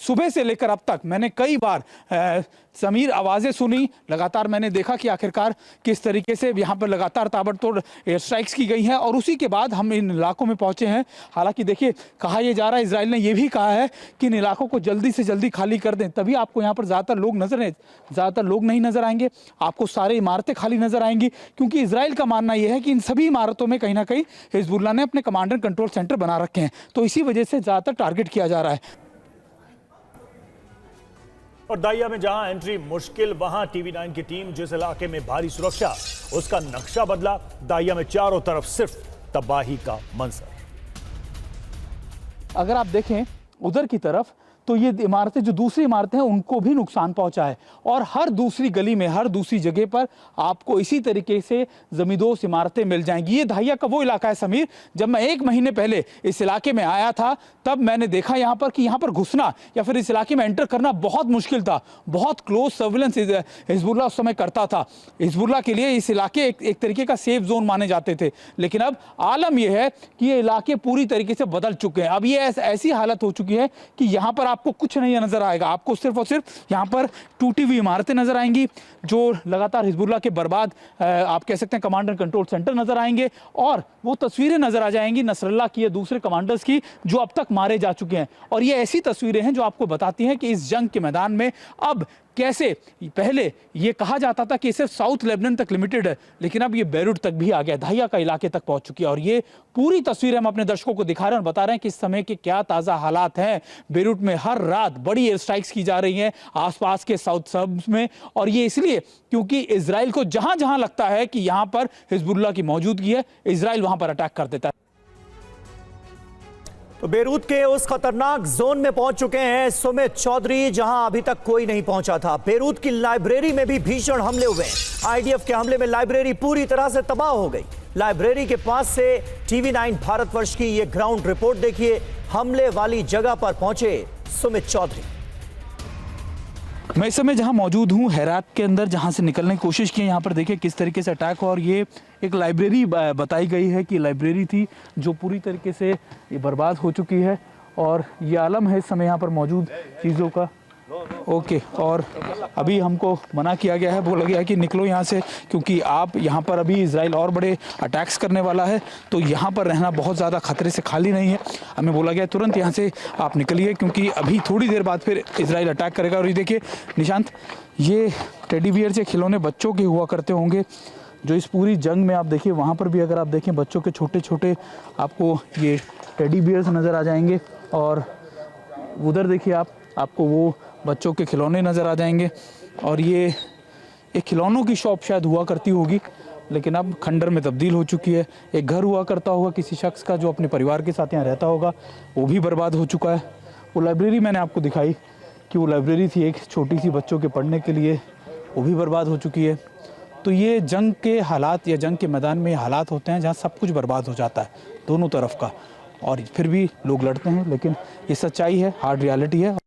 सुबह से लेकर अब तक मैंने कई बार समीर आवाज़ें सुनी, लगातार मैंने देखा कि आखिरकार किस तरीके से यहाँ पर लगातार ताबड़तोड़ एयर स्ट्राइक्स की गई हैं और उसी के बाद हम इन इलाकों में पहुँचे हैं। हालांकि देखिए, कहा यह जा रहा है, इजराइल ने यह भी कहा है कि इन इलाकों को जल्दी से जल्दी खाली कर दें, तभी आपको यहाँ पर ज़्यादातर लोग नहीं नजर आएंगे, आपको सारी इमारतें खाली नजर आएंगी, क्योंकि इजराइल का मानना यह है कि इन सभी इमारतों में कहीं ना कहीं हिजबुल्लाह ने अपने कमांड एंड कंट्रोल सेंटर बना रखे हैं, तो इसी वजह से ज़्यादातर टारगेट किया जा रहा है। और दाहिया में जहां एंट्री मुश्किल, वहां टीवी9 की टीम जिस इलाके में भारी सुरक्षा, उसका नक्शा बदला। दाहिया में चारों तरफ सिर्फ तबाही का मंजर। अगर आप देखें उधर की तरफ तो ये इमारतें, जो दूसरी इमारतें हैं, उनको भी नुकसान पहुंचा है और हर दूसरी गली में, हर दूसरी जगह पर आपको इसी तरीके से जमींदोज इमारतें मिल जाएंगी। ये दाहिया का वो इलाका है समीर, जब मैं 1 महीने पहले इस इलाके में आया था तब मैंने देखा यहाँ पर कि यहाँ पर घुसना या फिर इस इलाके में एंटर करना बहुत मुश्किल था। बहुत क्लोज सर्विलेंस हिजबुल्लाह उस समय करता था। हिजबुल्लाह के लिए इस इलाके एक तरीके का सेफ जोन माने जाते थे, लेकिन अब आलम यह है कि ये इलाके पूरी तरीके से बदल चुके हैं। अब ये ऐसी हालत हो चुकी है कि यहाँ पर आपको कुछ नहीं नजर आएगा, आपको सिर्फ और सिर्फ यहाँ पर टूटी हुई इमारतें नजर आएंगी, जो लगातार हिजबुल्लाह के बर्बाद आप कह सकते हैं कमांड एंड कंट्रोल सेंटर नजर आएंगे, और वो तस्वीरें नजर आ जाएंगी नसरल्लाह की या दूसरे कमांडर्स की जो अब तक मारे जा चुके हैं। और ये ऐसी तस्वीरें हैं जो आपको बताती हैं कि इस जंग के मैदान में अब कैसे, पहले ये कहा जाता था कि सिर्फ साउथ लेबनान तक लिमिटेड है, लेकिन अब ये बेरूट तक भी आ गया, दाहिया का इलाके तक पहुंच चुकी है। और ये पूरी तस्वीर हम अपने दर्शकों को दिखा रहे हैं और बता रहे हैं कि इस समय के क्या ताज़ा हालात हैं। बेरूट में हर रात बड़ी एयर स्ट्राइक्स की जा रही हैं आसपास के साउथ सबर्ब्स में, और ये इसलिए क्योंकि इजराइल को जहां जहां लगता है कि यहां पर हिजबुल्लाह की मौजूदगी है, इजराइल वहां पर अटैक कर देता है। तो बेरूत के उस खतरनाक जोन में पहुंच चुके हैं सुमित चौधरी, जहां अभी तक कोई नहीं पहुंचा था। बेरूत की लाइब्रेरी में भी भीषण हमले हुए हैं। आईडीएफ के हमले में लाइब्रेरी पूरी तरह से तबाह हो गई। लाइब्रेरी के पास से टीवी9 भारतवर्ष की यह ग्राउंड रिपोर्ट देखिए। हमले वाली जगह पर पहुंचे सुमित चौधरी। मैं इस समय जहां मौजूद हूं, हेरात के अंदर, जहां से निकलने की कोशिश की, यहाँ पर देखिए किस तरीके से अटैक हुआ। और ये एक लाइब्रेरी बताई गई है कि लाइब्रेरी थी जो पूरी तरीके से ये बर्बाद हो चुकी है, और ये आलम है इस समय यहाँ पर मौजूद चीज़ों का। ओके, और अभी हमको मना किया गया है, बोला गया है कि निकलो यहाँ से, क्योंकि आप यहाँ पर अभी इजराइल और बड़े अटैक्स करने वाला है, तो यहाँ पर रहना बहुत ज़्यादा खतरे से खाली नहीं है। हमें बोला गया तुरंत यहाँ से आप निकलिए, क्योंकि अभी थोड़ी देर बाद फिर इजराइल अटैक करेगा। और ये देखिए निशांत, ये टेडी बियर से खिलौने बच्चों के हुआ करते होंगे जो इस पूरी जंग में, आप देखिए वहाँ पर भी अगर आप देखें बच्चों के छोटे छोटे आपको ये टेडी बियर्स नज़र आ जाएंगे, और उधर देखिए आपको वो बच्चों के खिलौने नज़र आ जाएंगे। और ये एक खिलौनों की शॉप शायद हुआ करती होगी, लेकिन अब खंडर में तब्दील हो चुकी है। एक घर हुआ करता होगा किसी शख्स का जो अपने परिवार के साथ यहाँ रहता होगा, वो भी बर्बाद हो चुका है। वो लाइब्रेरी मैंने आपको दिखाई कि वो लाइब्रेरी थी एक छोटी सी बच्चों के पढ़ने के लिए, वो भी बर्बाद हो चुकी है। तो ये जंग के हालात या जंग के मैदान में हालात होते हैं जहाँ सब कुछ बर्बाद हो जाता है दोनों तरफ का, और फिर भी लोग लड़ते हैं, लेकिन ये सच्चाई है, हार्ड रियलिटी है।